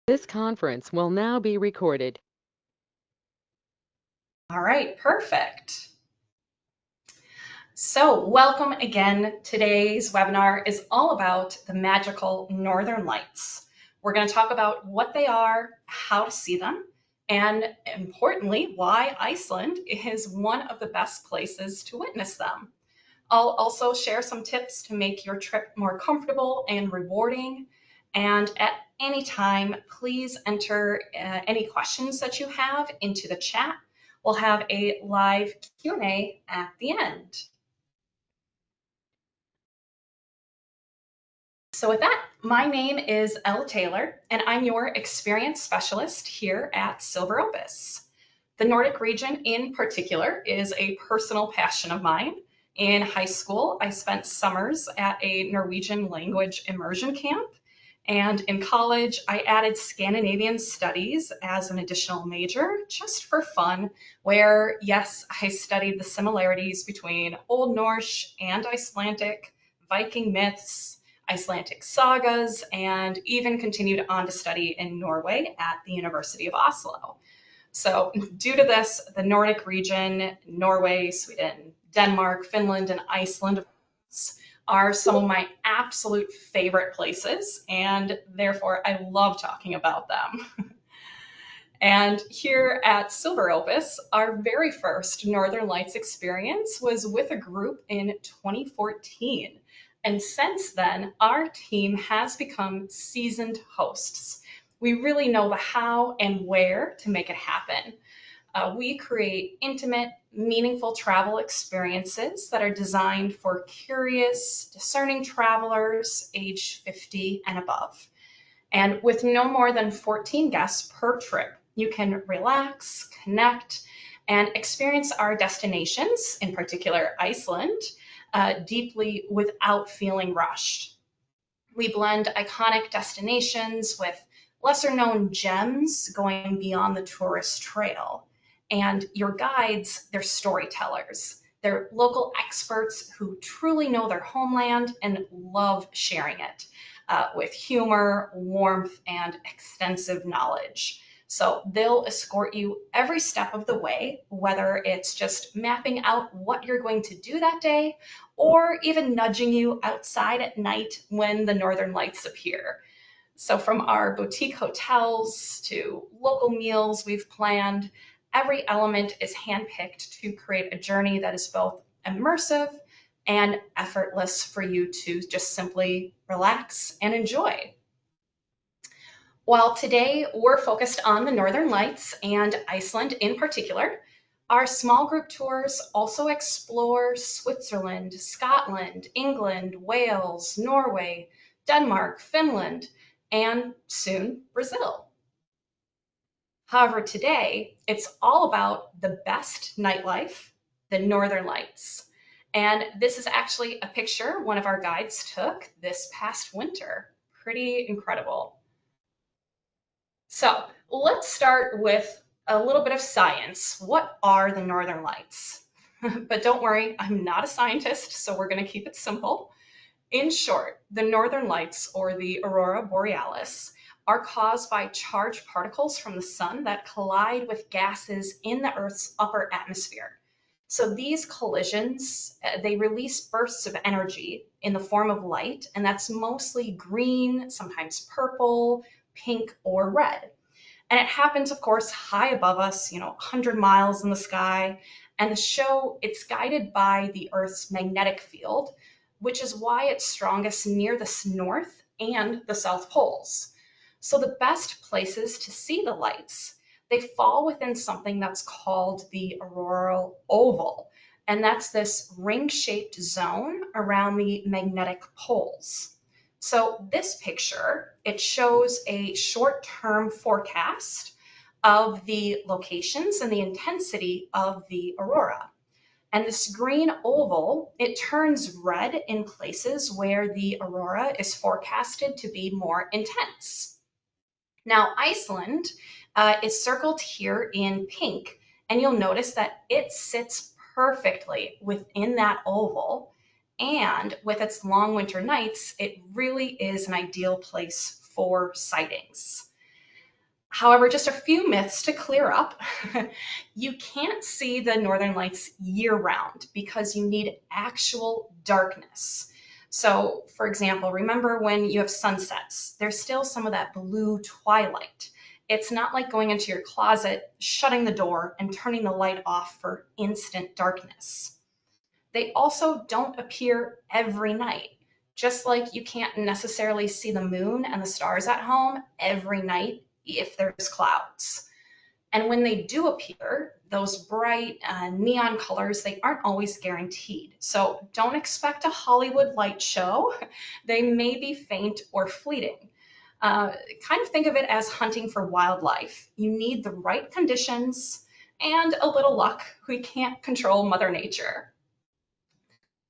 This conference will now be recorded. All right, perfect. So welcome again. Today's webinar is all about the magical Northern Lights. We're going to talk about what they are, how to see them, and importantly, why Iceland is one of the best places to witness them. I'll also share some tips to make your trip more comfortable and rewarding. And at any time, please enter any questions that you have into the chat. We'll have a live Q&A at the end. So with that, my name is Elle Taylor, and I'm your experience specialist here at SilverOpus. The Nordic region in particular is a personal passion of mine. In high school, I spent summers at a Norwegian language immersion camp. And in college, I added Scandinavian studies as an additional major just for fun, where, yes, I studied the similarities between Old Norse and Icelandic, Viking myths, Icelandic sagas, and even continued on to study in Norway at the University of Oslo. So due to this, the Nordic region, Norway, Sweden, Denmark, Finland, and Iceland are some of my absolute favorite places, and therefore I love talking about them. And here at SilverOpus, our very first Northern Lights experience was with a group in 2014. And since then, our team has become seasoned hosts. We really know the how and where to make it happen. We create intimate, meaningful travel experiences that are designed for curious, discerning travelers age 50 and above. And with no more than 14 guests per trip, you can relax, connect, and experience our destinations, in particular Iceland, deeply without feeling rushed. We blend iconic destinations with lesser known gems going beyond the tourist trail. And your guides, they're storytellers. They're local experts who truly know their homeland and love sharing it with humor, warmth, and extensive knowledge. So they'll escort you every step of the way, whether it's just mapping out what you're going to do that day, or even nudging you outside at night when the northern lights appear. So from our boutique hotels to local meals we've planned, every element is handpicked to create a journey that is both immersive and effortless for you to just simply relax and enjoy. While today we're focused on the Northern Lights and Iceland in particular, our small group tours also explore Switzerland, Scotland, England, Wales, Norway, Denmark, Finland, and soon Brazil. However, today it's all about the best nightlife, the Northern Lights. And this is actually a picture one of our guides took this past winter. Pretty incredible. So let's start with a little bit of science. What are the Northern Lights? But don't worry, I'm not a scientist, so we're going to keep it simple. In short, the Northern Lights, or the Aurora borealis, are caused by charged particles from the sun that collide with gases in the Earth's upper atmosphere. So these collisions, they release bursts of energy in the form of light, and that's mostly green, sometimes purple, pink, or red. And it happens, of course, high above us, 100 miles in the sky. And the show, it's guided by the Earth's magnetic field, which is why it's strongest near the north and the south poles. So the best places to see the lights, they fall within something that's called the auroral oval. And that's this ring-shaped zone around the magnetic poles. So this picture, it shows a short-term forecast of the locations and the intensity of the aurora. And this green oval, it turns red in places where the aurora is forecasted to be more intense. Now, Iceland is circled here in pink, and you'll notice that it sits perfectly within that oval. And with its long winter nights, it really is an ideal place for sightings. However, just a few myths to clear up. You can't see the northern lights year round because you need actual darkness. So, for example, remember when you have sunsets, there's still some of that blue twilight. It's not like going into your closet, shutting the door, and turning the light off for instant darkness. They also don't appear every night. Just like you can't necessarily see the moon and the stars at home every night if there's clouds. And when they do appear, those bright neon colors, they aren't always guaranteed. So don't expect a Hollywood light show. They may be faint or fleeting. Uh, Kind of think of it as hunting for wildlife. You need the right conditions and a little luck. We can't control Mother Nature.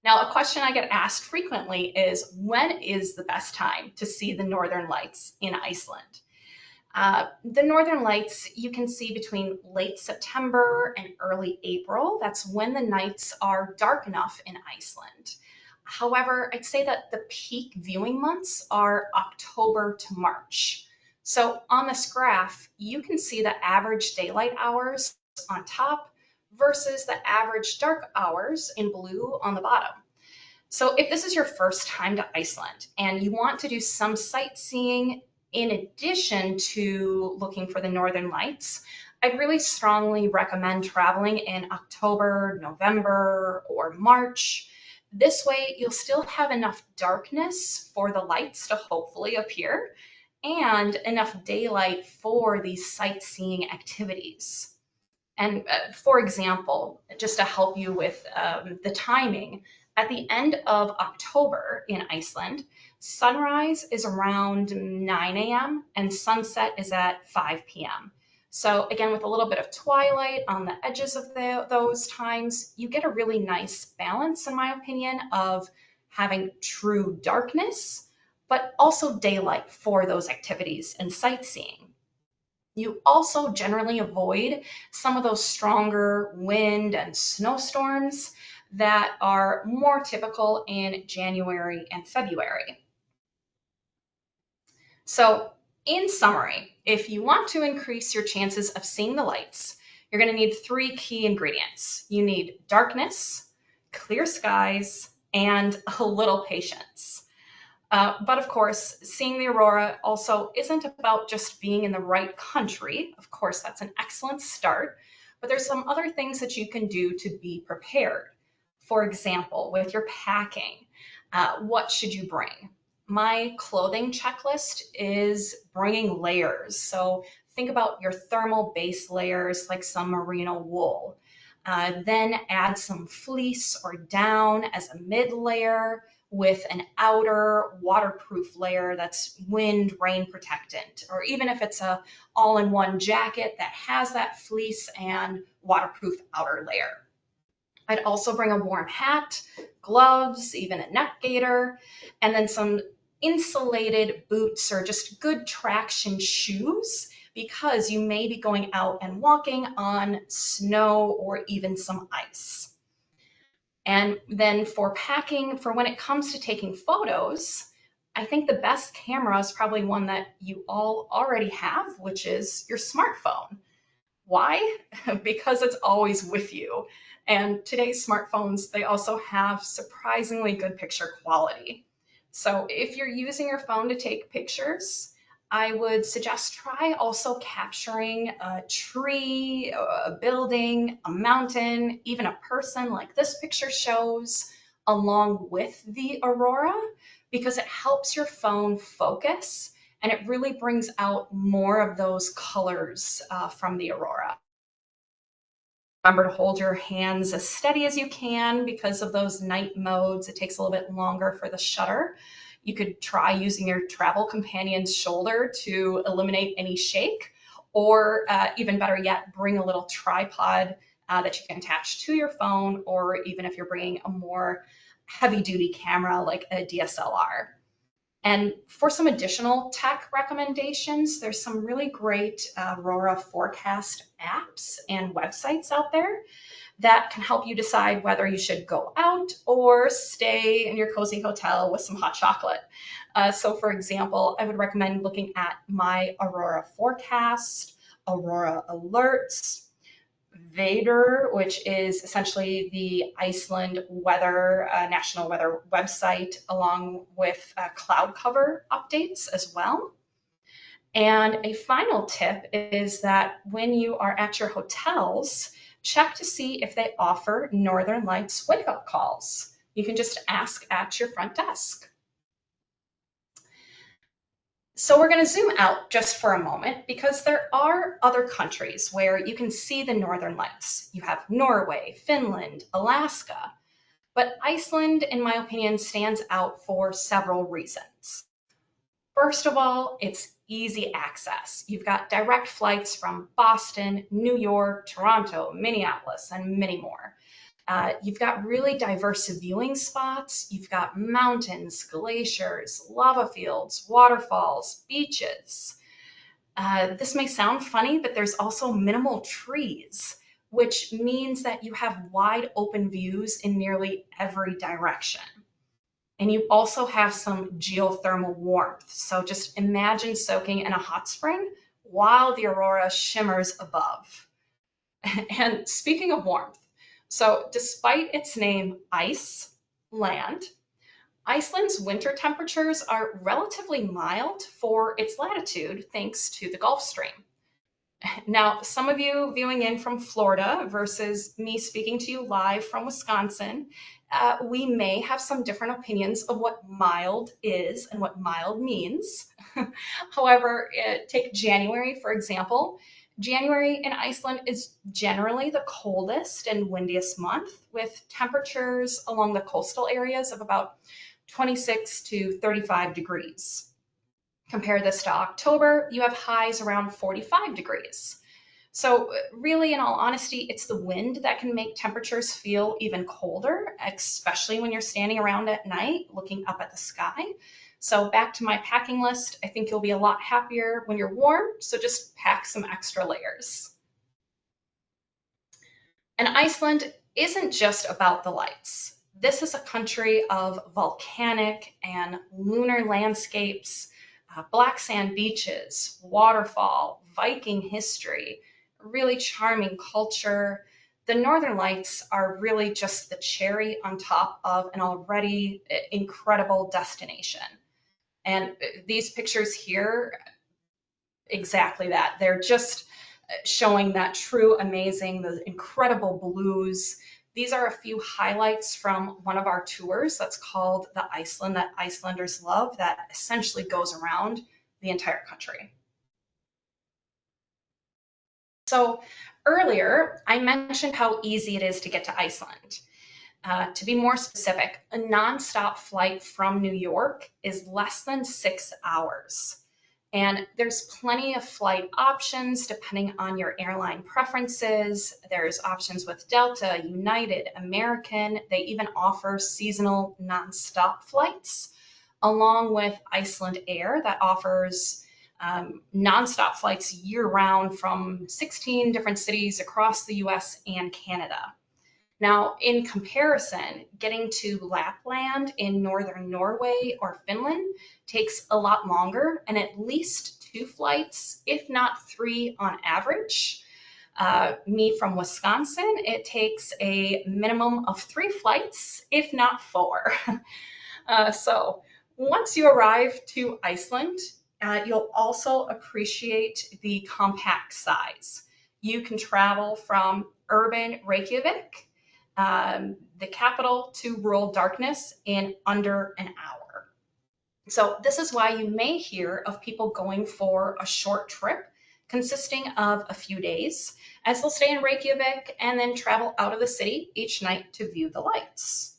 Now, a question I get asked frequently is, when is the best time to see the northern lights in Iceland? The northern lights you can see between late September and early April. That's when the nights are dark enough in Iceland. However, I'd say that the peak viewing months are October to March. So on this graph, you can see the average daylight hours on top versus the average dark hours in blue on the bottom. So if this is your first time to Iceland and you want to do some sightseeing in addition to looking for the northern lights, I'd really strongly recommend traveling in October, November, or March. This way, you'll still have enough darkness for the lights to hopefully appear and enough daylight for these sightseeing activities. And for example, just to help you with the timing, at the end of October in Iceland, sunrise is around 9 a.m. and sunset is at 5 p.m. So again, with a little bit of twilight on the edges of those times, you get a really nice balance, in my opinion, of having true darkness, but also daylight for those activities and sightseeing. You also generally avoid some of those stronger wind and snowstorms that are more typical in January and February. So, in summary, if you want to increase your chances of seeing the lights, you're going to need three key ingredients. You need darkness, clear skies, and a little patience. But of course, seeing the aurora also isn't about just being in the right country. Of course, that's an excellent start, but there's some other things that you can do to be prepared. For example, with your packing, what should you bring? My clothing checklist is bringing layers. So think about your thermal base layers like some merino wool. Then add some fleece or down as a mid layer with an outer waterproof layer that's wind, rain protectant, or even if it's a all-in-one jacket that has that fleece and waterproof outer layer. I'd also bring a warm hat, gloves, even a neck gaiter, and then some insulated boots or just good traction shoes because you may be going out and walking on snow or even some ice. And then for packing, for when it comes to taking photos, I think the best camera is probably one that you all already have, which is your smartphone. Why? Because it's always with you. And today's smartphones, they also have surprisingly good picture quality. So if you're using your phone to take pictures, I would suggest try also capturing a tree, a building, a mountain, even a person like this picture shows, along with the aurora, because it helps your phone focus and it really brings out more of those colors from the aurora. Remember to hold your hands as steady as you can because of those night modes. It takes a little bit longer for the shutter. You could try using your travel companion's shoulder to eliminate any shake, or even better yet, bring a little tripod that you can attach to your phone, or even if you're bringing a more heavy duty camera like a DSLR. And for some additional tech recommendations, there's some really great Aurora forecast apps and websites out there. that can help you decide whether you should go out or stay in your cozy hotel with some hot chocolate. So, for example, I would recommend looking at my Aurora forecast, Aurora alerts, Vader, which is essentially the Iceland weather, national weather website, along with cloud cover updates as well. And a final tip is that when you are at your hotels, check to see if they offer Northern Lights wake up calls. You can just ask at your front desk. So we're going to zoom out just for a moment because there are other countries where you can see the Northern Lights. You have Norway, Finland, Alaska, but Iceland, in my opinion, stands out for several reasons. First of all, it's easy access. You've got direct flights from Boston, New York, Toronto, Minneapolis, and many more. You've got really diverse viewing spots. You've got mountains, glaciers, lava fields, waterfalls, beaches. This may sound funny, but there's also minimal trees, which means that you have wide open views in nearly every direction. And you also have some geothermal warmth. So just imagine soaking in a hot spring while the aurora shimmers above. And speaking of warmth, so despite its name, Iceland, Iceland's winter temperatures are relatively mild for its latitude thanks to the Gulf Stream. Now, some of you viewing in from Florida versus me speaking to you live from Wisconsin, we may have some different opinions of what mild is and what mild means. However, take January, for example. January in Iceland is generally the coldest and windiest month, with temperatures along the coastal areas of about 26 to 35 degrees. Compare this to October, you have highs around 45 degrees. So really, in all honesty, it's the wind that can make temperatures feel even colder, especially when you're standing around at night looking up at the sky. So back to my packing list, I think you'll be a lot happier when you're warm, so just pack some extra layers. And Iceland isn't just about the lights. This is a country of volcanic and lunar landscapes, black sand beaches, waterfall, Viking history, really charming culture. The Northern Lights are really just the cherry on top of an already incredible destination. And these pictures here, exactly that. They're just showing that true amazing, the incredible blues. These are a few highlights from one of our tours that's called The Iceland That Icelanders Love, that essentially goes around the entire country. So earlier, I mentioned how easy it is to get to Iceland. To be more specific, a nonstop flight from New York is less than 6 hours. And there's plenty of flight options depending on your airline preferences. There's options with Delta, United, American. They even offer seasonal nonstop flights, along with Iceland Air that offers nonstop flights year round from 16 different cities across the US and Canada. Now, in comparison, getting to Lapland in northern Norway or Finland takes a lot longer and at least two flights, if not three on average. Me from Wisconsin, it takes a minimum of three flights, if not four. So once you arrive to Iceland, you'll also appreciate the compact size. You can travel from urban Reykjavik, the capital, to rural darkness in under an hour. So this is why you may hear of people going for a short trip consisting of a few days, as they'll stay in Reykjavik and then travel out of the city each night to view the lights,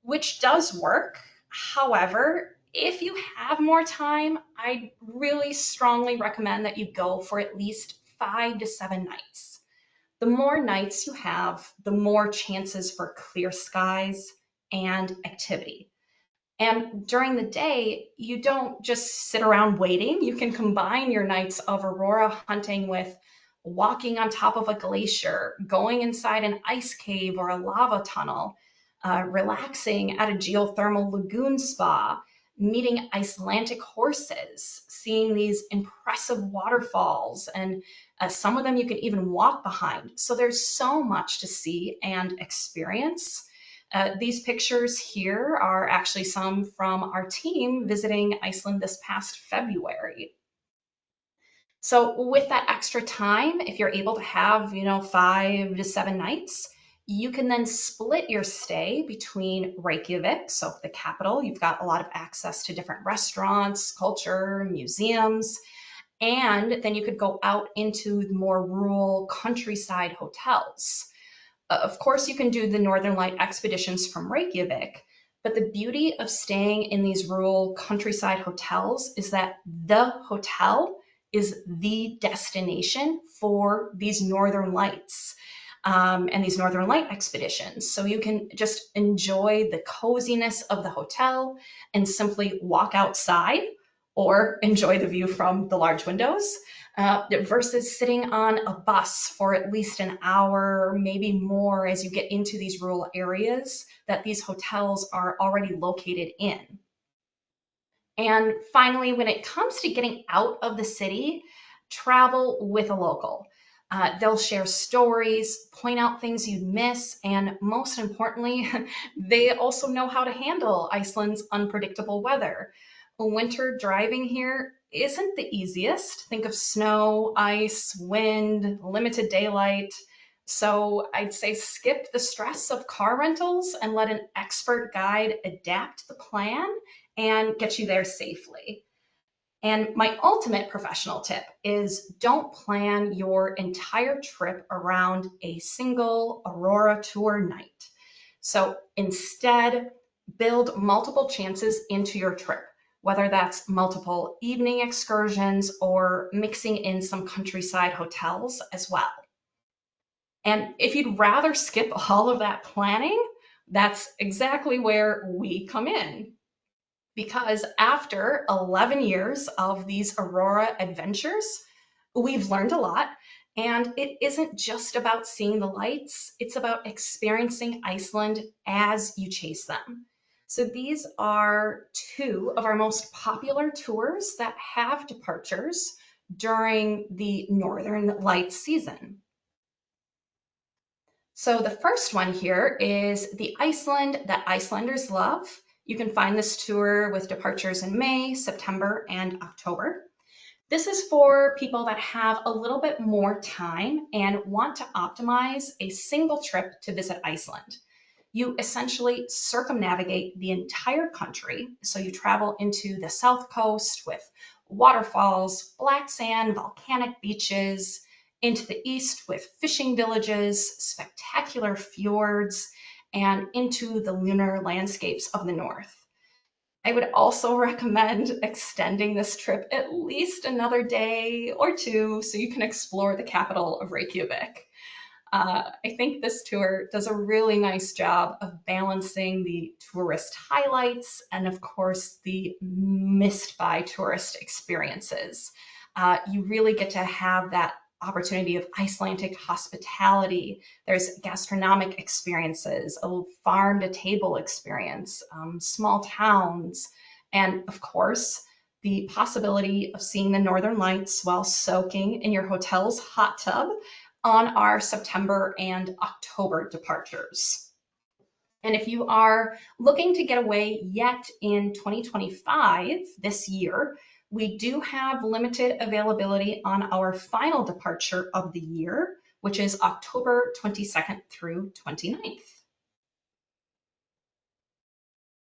which does work. However, if you have more time, I really strongly recommend that you go for at least 5 to 7 nights. The more nights you have, the more chances for clear skies and activity. And during the day, you don't just sit around waiting. You can combine your nights of aurora hunting with walking on top of a glacier, going inside an ice cave or a lava tunnel, relaxing at a geothermal lagoon spa, meeting Icelandic horses, seeing these impressive waterfalls, and some of them you can even walk behind. So there's so much to see and experience. These pictures here are actually some from our team visiting Iceland this past February. So with that extra time, if you're able to have, 5 to 7 nights, you can then split your stay between Reykjavik, so the capital. You've got a lot of access to different restaurants, culture, museums, and then you could go out into more rural countryside hotels. Of course, you can do the Northern Light expeditions from Reykjavik, but the beauty of staying in these rural countryside hotels is that the hotel is the destination for these Northern Lights and these Northern Light expeditions. So you can just enjoy the coziness of the hotel and simply walk outside or enjoy the view from the large windows versus sitting on a bus for at least an hour, maybe more, as you get into these rural areas that these hotels are already located in. And finally, when it comes to getting out of the city, travel with a local. They'll share stories, point out things you'd miss, and most importantly, they also know how to handle Iceland's unpredictable weather. Winter driving here isn't the easiest. Think of snow, ice, wind, limited daylight. So I'd say skip the stress of car rentals and let an expert guide adapt the plan and get you there safely. And my ultimate professional tip is don't plan your entire trip around a single Aurora tour night. So instead, build multiple chances into your trip, whether that's multiple evening excursions or mixing in some countryside hotels as well. And if you'd rather skip all of that planning, that's exactly where we come in. Because after 11 years of these Aurora adventures, we've learned a lot. And it isn't just about seeing the lights, it's about experiencing Iceland as you chase them. So these are two of our most popular tours that have departures during the Northern Lights season. So the first one here is the Iceland that Icelanders love. You can find this tour with departures in May, September, and October. This is for people that have a little bit more time and want to optimize a single trip to visit Iceland. You essentially circumnavigate the entire country. So you travel into the south coast with waterfalls, black sand, volcanic beaches, into the east with fishing villages, spectacular fjords, and into the lunar landscapes of the north. I would also recommend extending this trip at least another day or two so you can explore the capital of Reykjavik. I think this tour does a really nice job of balancing the tourist highlights and, of course, the missed by tourist experiences. You really get to have that opportunity of Icelandic hospitality. There's gastronomic experiences, a farm to table experience, small towns, and of course, the possibility of seeing the Northern Lights while soaking in your hotel's hot tub on our September and October departures. And if you are looking to get away yet in 2025, this year, we do have limited availability on our final departure of the year, which is October 22nd through 29th.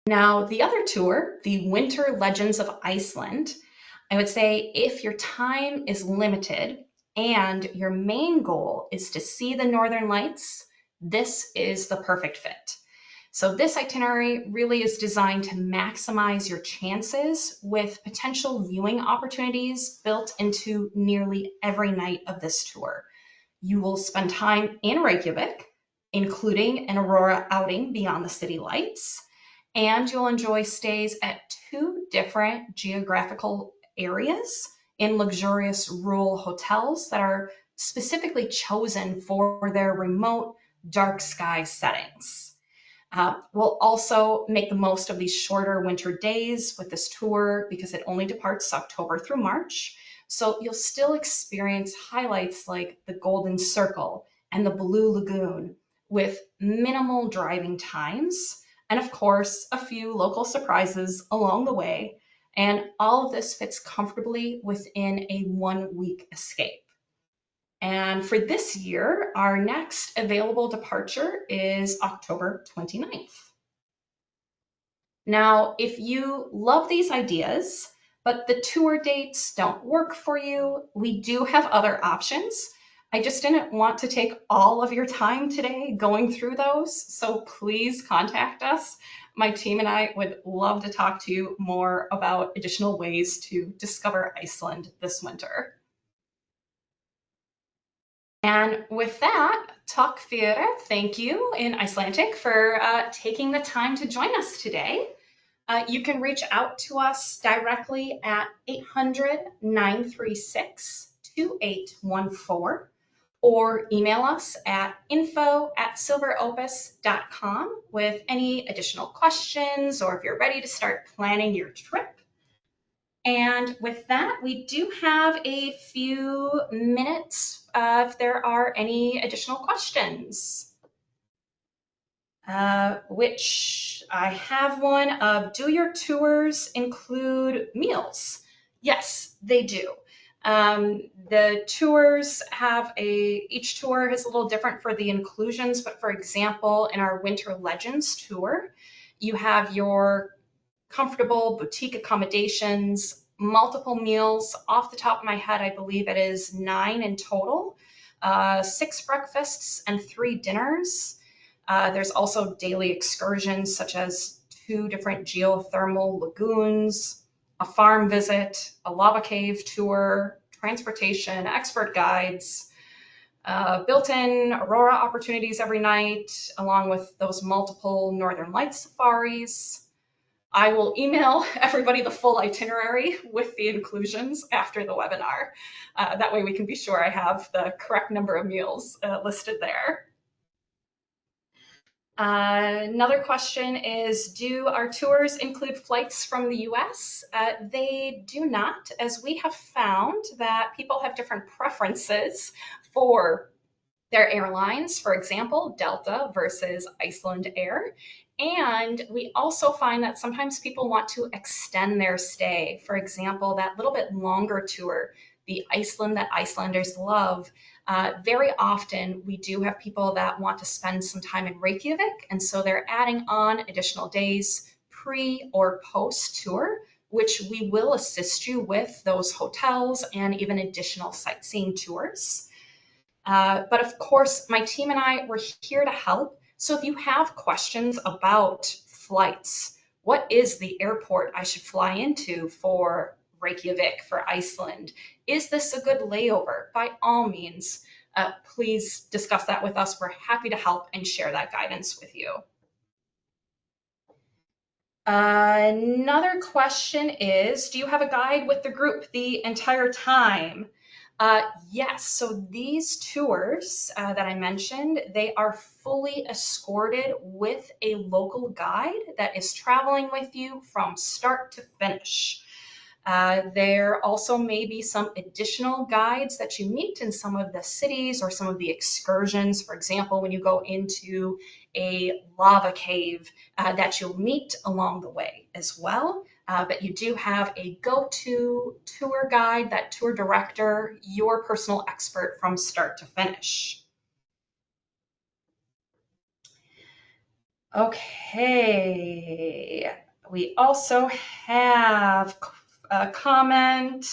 Now, the other tour, the Winter Legends of Iceland, I would say if your time is limited and your main goal is to see the Northern Lights, this is the perfect fit. So this itinerary really is designed to maximize your chances with potential viewing opportunities built into nearly every night of this tour. You will spend time in Reykjavik, including an Aurora outing beyond the city lights, and you'll enjoy stays at two different geographical areas in luxurious rural hotels that are specifically chosen for their remote dark sky settings. We'll also make the most of these shorter winter days with this tour because it only departs October through March. So you'll still experience highlights like the Golden Circle and the Blue Lagoon with minimal driving times, and of course, a few local surprises along the way. And all of this fits comfortably within a 1 week escape. And for this year, our next available departure is October 29th. Now, if you love these ideas, but the tour dates don't work for you, we do have other options. I just didn't want to take all of your time today going through those, so please contact us. My team and I would love to talk to you more about additional ways to discover Iceland this winter. And with that, takk fyrir, thank you in Icelandic for taking the time to join us today. You can reach out to us directly at 800-936-2814 or email us at info@silveropus.com with any additional questions or if you're ready to start planning your trip. And with that, we do have a few minutes if there are any additional questions. Which I have one of, do your tours include meals? Yes, they do. The tours have each tour is a little different for the inclusions, but for example, in our Winter Legends tour, you have your comfortable boutique accommodations, multiple meals. Off the top of my head, I believe it is 9 in total, 6 breakfasts and 3 dinners. There's also daily excursions such as 2 different geothermal lagoons, a farm visit, a lava cave tour, transportation, expert guides, built-in Aurora opportunities every night, along with those multiple Northern Lights safaris. I will email everybody the full itinerary with the inclusions after the webinar. That way we can be sure I have the correct number of meals listed there. Another question is, do our tours include flights from the US? They do not, as we have found that people have different preferences for their airlines, for example, Delta versus Iceland Air. And we also find that sometimes people want to extend their stay. For example, that little bit longer tour, the Iceland that Icelanders love. Very often we do have people that want to spend some time in Reykjavik, and so they're adding on additional days pre or post tour, which we will assist you with those hotels and even additional sightseeing tours. But of course, my team and I, we're here to help. So if you have questions about flights, what is the airport I should fly into for Reykjavik, for Iceland? Is this a good layover? By all means, please discuss that with us. We're happy to help and share that guidance with you. Another question is, do you have a guide with the group the entire time? Yes, so these tours that I mentioned, they are fully escorted with a local guide that is traveling with you from start to finish. There also may be some additional guides that you meet in some of the cities or some of the excursions. For example, when you go into a lava cave that you'll meet along the way as well. But you do have a go-to tour guide, that tour director, your personal expert from start to finish. Okay, we also have a comment.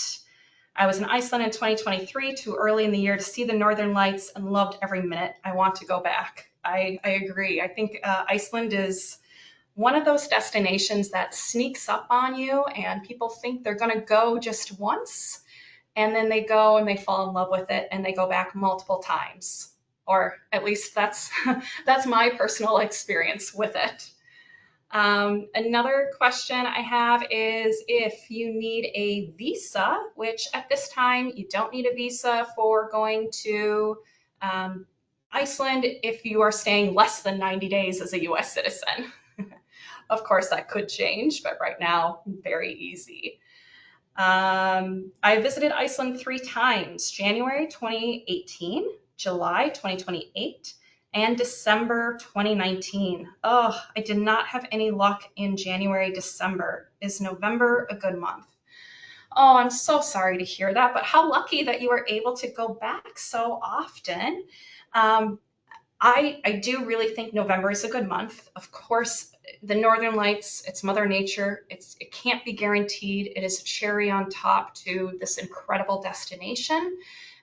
I was in Iceland in 2023, too early in the year to see the Northern Lights and loved every minute. I want to go back. I agree. I think Iceland is one of those destinations that sneaks up on you and people think they're going to go just once and then they go and they fall in love with it and they go back multiple times, or at least that's my personal experience with it. Another question I have is if you need a visa, which at this time you don't need a visa for going to um, Iceland if you are staying less than 90 days as a US citizen. Of course, that could change, but right now, very easy. I visited Iceland 3 times: January 2018, July 2028, and December 2019. Oh, I did not have any luck in January, December. Is November a good month? Oh, I'm so sorry to hear that, but how lucky that you were able to go back so often. Um, I do really think November is a good month. Of course, the Northern Lights, it's Mother Nature. It can't be guaranteed. It is a cherry on top to this incredible destination.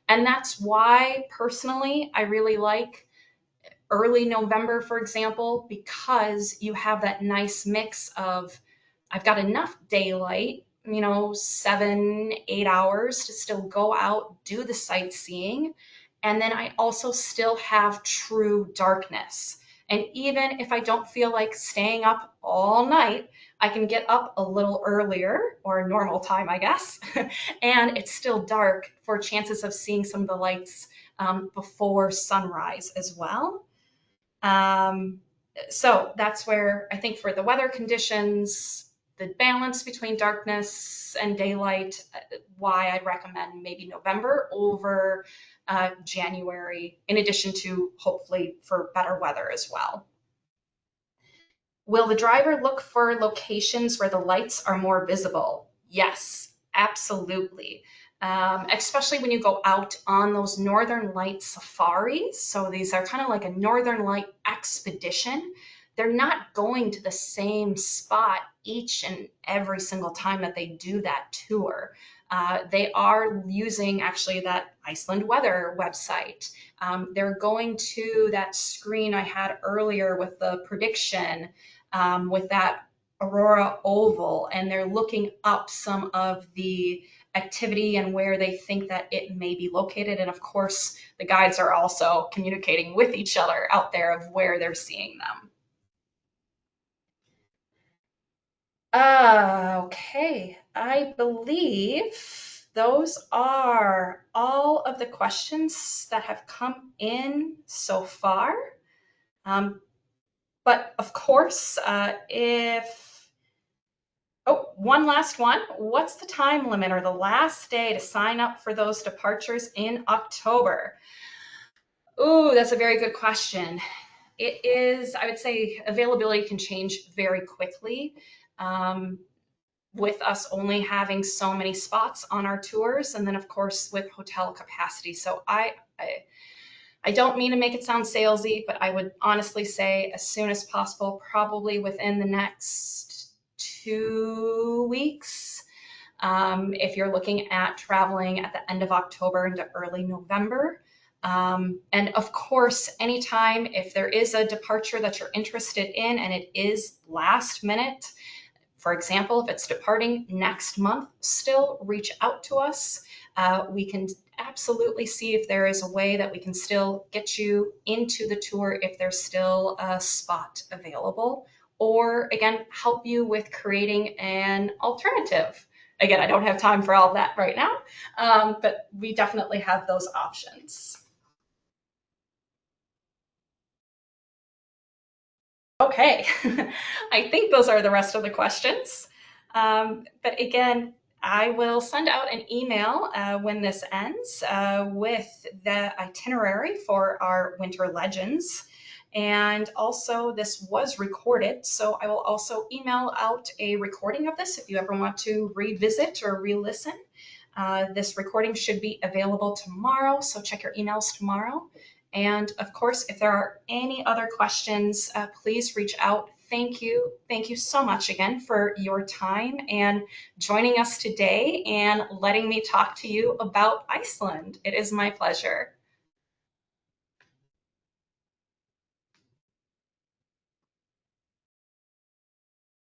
And that's why personally I really like early November, for example, because you have that nice mix of I've got enough daylight, 7, 8 hours to still go out, do the sightseeing. And then I also still have true darkness. And even if I don't feel like staying up all night, I can get up a little earlier or normal time, I guess, and it's still dark for chances of seeing some of the lights before sunrise as well. Um, so that's where I think for the weather conditions, the balance between darkness and daylight, why I'd recommend maybe November over January, in addition to hopefully for better weather as well. Will the driver look for locations where the lights are more visible? Yes, absolutely. Especially when you go out on those Northern Light safaris. So these are kind of like a Northern Light expedition. They're not going to the same spot each and every single time that they do that tour. They are using actually that Iceland weather website. They're going to that screen I had earlier with the prediction, with that Aurora oval, and they're looking up some of the activity and where they think that it may be located. And of course, the guides are also communicating with each other out there of where they're seeing them. Okay, I believe those are all of the questions that have come in so far. Um, but of course, oh, one last one. What's the time limit or the last day to sign up for those departures in October? Ooh, that's a very good question. It is, I would say, availability can change very quickly. Um, with us only having so many spots on our tours, and then of course with hotel capacity. So I don't mean to make it sound salesy, but I would honestly say as soon as possible, probably within the next 2 weeks. If you're looking at traveling at the end of October into early November. And of course, anytime if there is a departure that you're interested in and it is last minute, for example, if it's departing next month, still reach out to us. We can absolutely see if there is a way that we can still get you into the tour if there's still a spot available, or again, help you with creating an alternative. Again, I don't have time for all of that right now, but we definitely have those options. Okay, I think those are the rest of the questions. But again, I will send out an email when this ends with the itinerary for our winter legends. And also, this was recorded, so I will also email out a recording of this if you ever want to revisit or re listen. This recording should be available tomorrow, so check your emails tomorrow. And of course, if there are any other questions, please reach out. Thank you. Thank you so much again for your time and joining us today and letting me talk to you about Iceland. It is my pleasure.